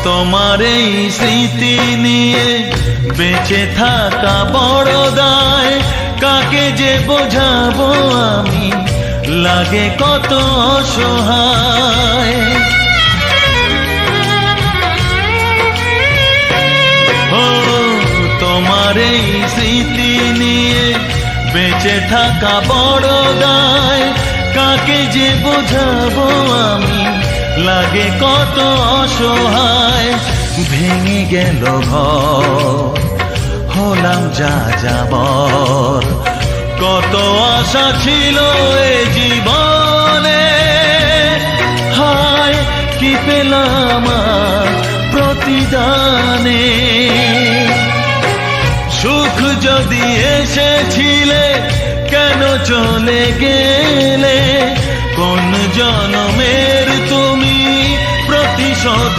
তোমার এই স্মৃতি নিয়ে বেঁচে থাকা বড় দায়, কাকে যে বোঝাবো আমি, লাগে কত অসহায়। ও তোমার এই স্মৃতি নিয়ে বেঁচে থাকা বড় দায়, কাকে যে বোঝাবো আমি, লাগে কত অসহায়। ভেঙে গেল ঘর, হলাম যা যাবর, কত আশা ছিল এ জীবনে, হায় কি পেলাম প্রতিদানে। সুখ যদি এসেছিলে কেন চলে গেলে, কোন জনমের তুমি প্রতিশোধ